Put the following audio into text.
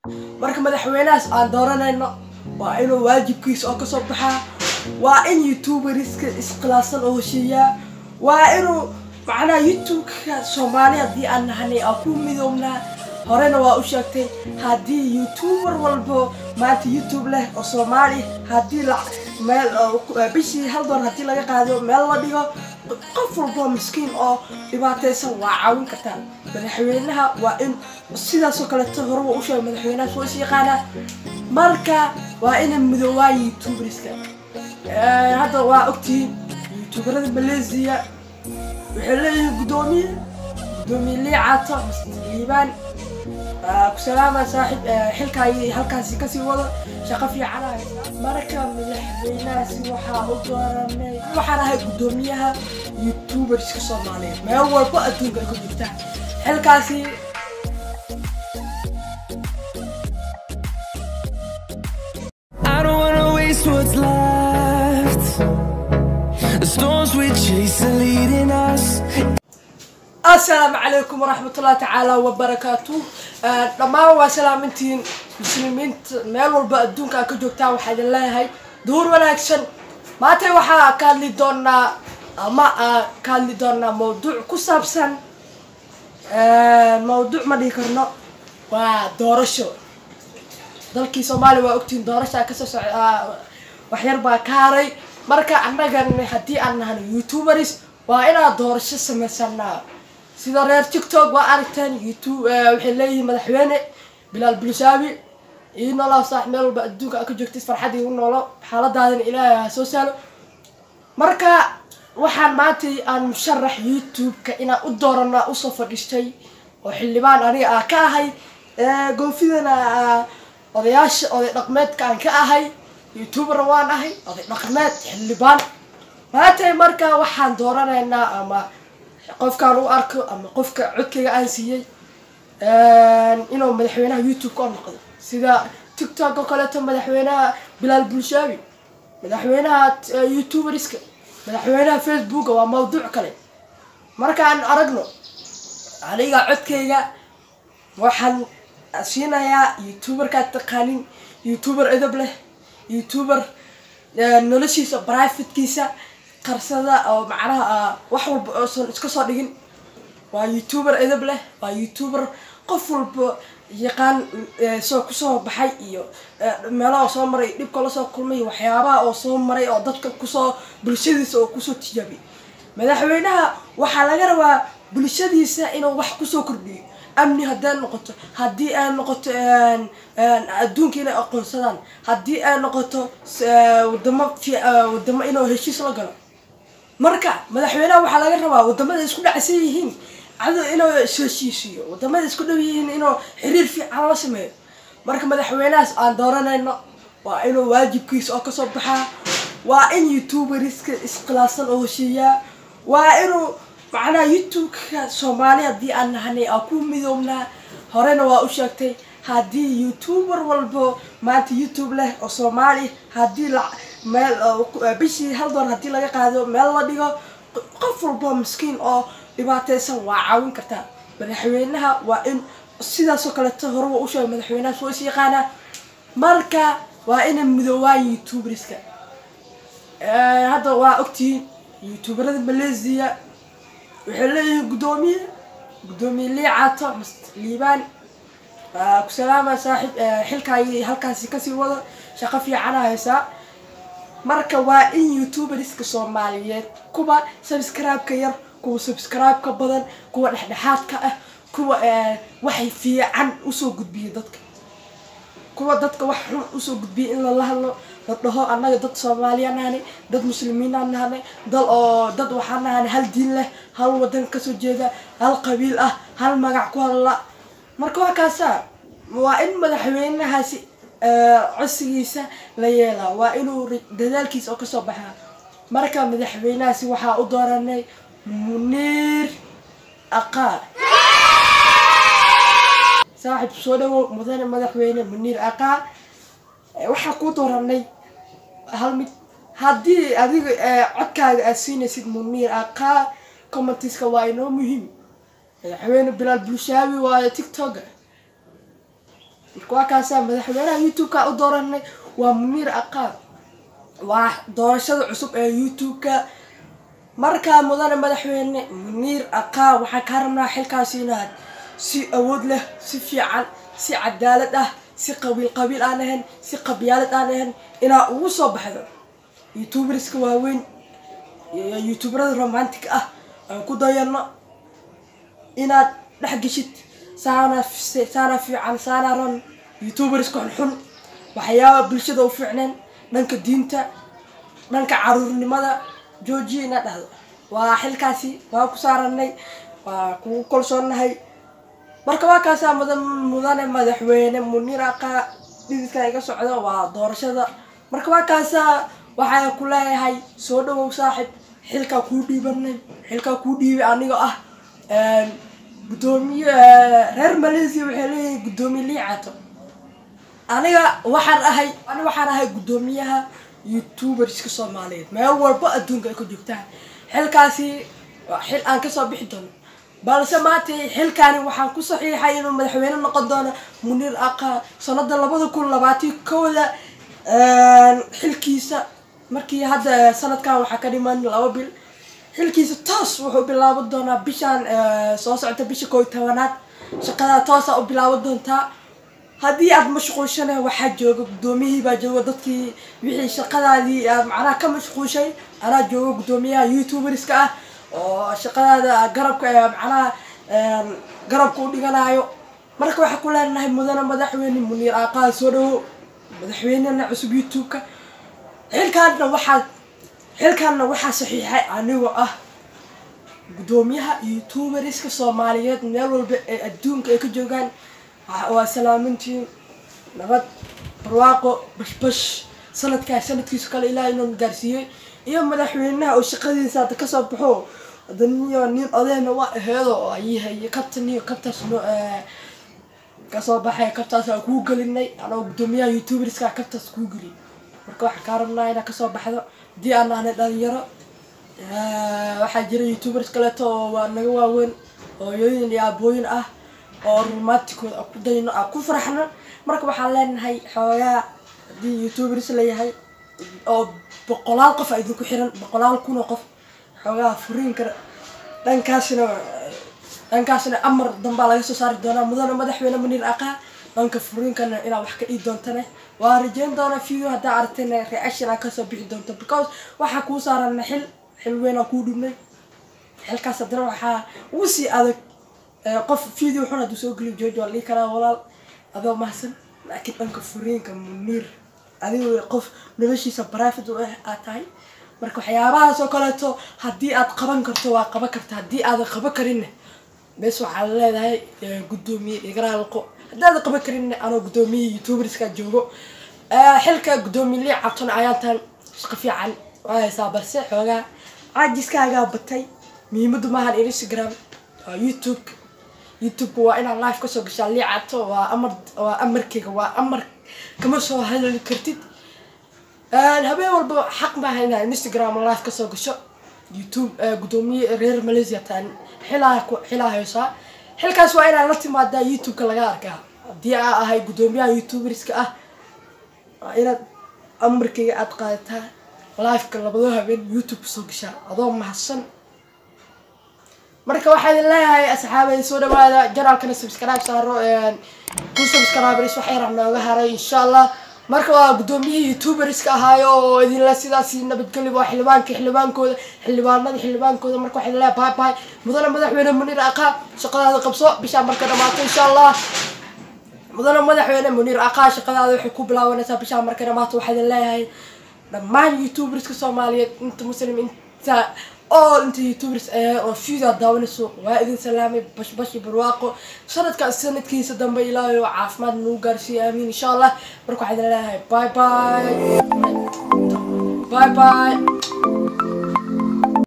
marka madaxweynahaas aan dooranayno waa inuu waajibkiisa oo ka soo baxaa waa in youtuberiska isqilaasan oo heshiiyaa waa inuu macnaha youtube-ka Soomaaliya haddii aan nahanay aan ku midoobnaa horena waa u sheegtay haddii youtuber walbo maanta youtube leh oo Soomaali haddii meel bishii hal doon haddii laga qaado meel la dhigo qof walbo miskiin oo dhibaataysan waa caawin kartaa madaxweynaha waa in sidaas oo kale hore u sheegay madaxweynaha soo yaqaana marka waa in midoobaa youtuberiska hadda waa ogtiin youtuberada Malaysia waxay leeyihiin gudoomiye liicaato liibaan salaama saaxiib xilkaay halkaasi ka sii wado shaqo fiican marka madaxweynahaasi waxaan ahay gudoomiyaha youtuberska Soomaaliyeed meel walba adduunka ka jirta xilkaasi what's left. The storms we chase are leading us. السلام عليكم ورحمة الله تعالى وبركاته. دمان وسلامتين مسلمين ميل والبا أدونك كجوكتا وحد الله هاي دور وناكسن ما تي وحا كان لي دونا كان لي دونا موضوع كسابسن موضوع ما ديكرنا ودورشو dalkii Soomaaliya waa ogtiin doorasho ka soo socda wax yar baa kaaray marka annaga hadii aan nahay youtubers waa inaan doorasho sameysana sida reer TikTok waa aragteen YouTube waxay leeyihiin madaxweyne Bilal Bulshaabi inoo la sax meel walba adduunka ka joogtay farxadii u noolo xaaladaadan Ilaahay soo saalo marka waxaan maantay aan musharax YouTube-ka inaan u doorana u soo fadhistay oo xildhibaan aniga ka ahay goofidana odayaasha oday dhaqameedka aan ka ahay youtuber waan ahay oday dhaqameed xildhibaan maantay marka waxaan dooranaynaa ama qofkaan u arko ama qofka codkayga aan siiyay inuu madaxweynaha YouTube ka noqdo sida TikTok oo kale madaxweynaha Bilal Bulshaabi madaxweynaha YouTuberiska madaxweynaha Facebook waa mowduuc kale markaan aragno aniga codkayga waxaan أشينايا يوتيوبر كاتقانين يوتيوبر إذا بله يوتيوبر نلشيس برايفت كيسة قرصة أو معناها وحول أصلا إسكسر دين ويوتيوبر إذا بله ويوتيوبر قفل يقان سو بحي إيو ملا أصلا مري لب كلا سو كل مي وحيابا أصلا مري أو ضد كسو بالشديس أو كسو تجابي مدحوينها وحلاجر وبالشديس إنه وح كسو كردي أمني هدان نقطة هدي أنا نقطة أدون كنا أقول سلام هدي أنا نقطة ودم إنه هالشيء سلقنا مركا مدحونا وحلا جربا ودم هذا يسكون عسيرين عذا إنه شيء ودم هذا يسكون بيهن إنه حرير في على سمه مركا مدحونا عن دورنا إنه وإنه واجب كيس أو كصبحة وإن يوتيوبريسك إسقلاسن أو شيء وإنه macna youtube-ka Soomaaliya haddii aan nahanay aan ku midoobnaa horena waa u sheegtay haddii youtuber walbo maanta youtube leh oo Soomaali haddii meel bishii hal doon haddii laga qaado meel la dhigo qof walbo miskiin oo dhibaataysan waa caawin kartaa madaxweynaha waa in sidaas oo kale hore u sheegay madaxweynaha soo yaqaana marka waa in midoobaa youtuberiska hadda waa ogtiin youtuberada Malaysia waxay leeyihiin gudoomiye liicaato liibaan salaama saaxiib xilkaay halkaasi ka sii wado shaqo fiican haysa marka waa in youtuberiska Soomaaliyeed kuwa subscribe-ka yar kuwa subscribe-ka badan kuwa dhexdhexaadka ah kuwa waxay fiican u soo gudbiyay dadka kuwa dadka wax xun u soo gudbiyay in la hadlo dadho annaga dad Soomaaliyan ahay dad muslimiin ahay dad waxaan ahay hal diin leh hal wadan ka soo jeeda hal qabiil ah hal magac ku hadla marka waa kaasa waa in madaxweynahaasi codsigiisa la yeelaa waa inuu dadaalkiisa ka soo baxaa marka madaxweynahaasi waxa u dooranay Muniir Aqaa صاحب سودو مدن مدحوينه منير Aqaa waxa ku dooranay hal mid hadii adiga codkaaga asiinaysid Muniir Aqaa commentiska waa inoo muhiim madaxweyne Bilal Bulshaabi waa TikTok kuwa kaasa madaxweynaha YouTube-ka u dooranay waa Muniir Aqaa waa doorashada cusub ee YouTube-ka marka mudane madaxweyne Muniir Aqaa waxa ka rabnaa xilkaasi inaad si awood leh si fiican si cadaalad ah si qabiil aan ahayn si qabyaalad aan ahayn ina ugu soo baxdo YouTubers-ka waaweyn YouTuberada romantic ah aan ku dayano inaad dhex gashid saana fiican saana ron YouTubers-ka xun waxyaabo bulshada u fiicneen dhanka diinta dhanka caruurnimada joojina dhahdo waa xilkaasi waa ku saaranay waa ku kalsoonahay marka waa kaasa mudane madaxweyne Muniir Aqaa dhididka iga socdo waa doorashada marka waa kaasa waxa ku leeyahay soo dhawow saaxib xilka ku dhiibanay xilka ku dhiibay aniga ah gudoomiye reer Malaysia waxay leeyahay gudoomiye liicato aniga waxaan ahay gudoomiyaha YouTubers-ka Soomaaliyeed meel walba adduunka ay ku joogtaan xilkaasi waa xil aan ka soo bixi doono balse maanta xilkaani waxaan ku saxiixay inuu madaxweyne noqon doono Muniir Aqaa sanada 2021 xilkiisa markii hadda sanadkan waxa ka dhiman 2 bil xilkiisa toos wuxuu bilaaban doonaa bishan soo socota bisha 11aad shaqada toos u bilaaban doontaa haddii aad mashquulshanay waxa jooga gudoomiyihii baa jooga dadkii wixii shaqadaadii macnaha ka mashquulshay anaa jooga gudoomiyaha YouTubers-ka ah oo shaqadaada garabka macnaha garabka u dhiganayo marka waxa ku leenahay mudane madaxweyne Muniir Aqaa soo dhawo madaxweynaha cusub YouTube-ka xilkaana waxa saxiixay aniga ah gudoomiyaha YouTubers-ka Soomaaliyeed meel walba ee adduunka ay ka joogaan waa salaamintii nabad barwaaqo bashbash sanadkiisa kale ilaahay inuu gaarsiiyay iyo madaxweynaha oo shaqadiisa ka soo baxo dadniyo nin odeena waa aheedo oo ay kabtaas ka soo baxay kabtaas ku galinay anoo gudoomiyaha YouTubers-ka kabtaas ku galin marka waxa ka rabnaa inaan ka soo baxdo dii aan ahay dhalinyaro waxa jira YouTubers kale oo naga waaweyn oo yooyin iyo abooyin ah oo romantic ku dayno ku faraxno marka waxaan leenahay xoogaa hadii YouTubers leeyahay oo 100 qof ay ku xiran 100 kun qof xoogaa furiin kara dhankaasna amar damba laga soo saari doonaa mudane madaxweyne Muniir Aqaa dhanka furiinkana ina wax ka dhigi doontane waa rajayn doonaa video hadda aragtayna reaction ka soo bixi doonto because waxa ku saaran xil weyn oo ku dhumay xilkaas hadana waxa uu si adag qof video xun haduu soo geliyo joojo li kala walaal adoo mahsan laakiin dhanka furiinka Muniir adigu qof noloshiisa private u ah tahay marka waxyaabahaas oo kaleeto hadii aad qaban karto waa qaban kartaa hadii aad qaban karin bes waxa leedahay gudoomiye igraalqo hadii aad qaban karin anoo gudoomiye YouTubers-ka joogo xilka gudoomiye liicato ayaantan shaqo fiican waa balse xoogaa caajiskaaga batay muhiimadu maahan Instagram YouTube waa ina live ka soo gashaa liicato waa amarkayga waa amar kama soo hadli kartid habeen walba xaq ma hayna Instagram live ka soo gasho YouTube gudoomiye reer Malaysia tan xilaaha xilkaas waa ina la timaada YouTube-ka laga arkaa hadii ahay gudoomiyaha YouTubers-ka ah ina amarkayga aad qaadataa live-ka labada habeen YouTube soo gashaa adoo mahadsan marka waxaan leeyahay asxaabay soo dhawaada channel-kana subscribe saaro ku subscribe wax yar nooga haray insha Allah marka waa gudoomiyaha YouTubers-ka ahaayo oo idin la sidaas nabadgelyo waa xildhibaankooda marka waxaan leeyahay bye mudane madaxweyne Muniir Aqaa shaqadaada qabso bisha marka dhamaato insha Allah mudane madaxweyne Muniir Aqaa shaqadaada waxay ku bilaabanaysaa bisha marka dhamaato waxaan leeyahay dhammaan YouTubers-ka Soomaaliyeed inta muslimiinta all inta YouTubers oo video daawanayso waa idin salaamay bashbash barwaaqo sanadkiisa dambe ilaahay oo caafimaad noo gaarsiiyo amiin insha Allah marka waxaan leeyahay bye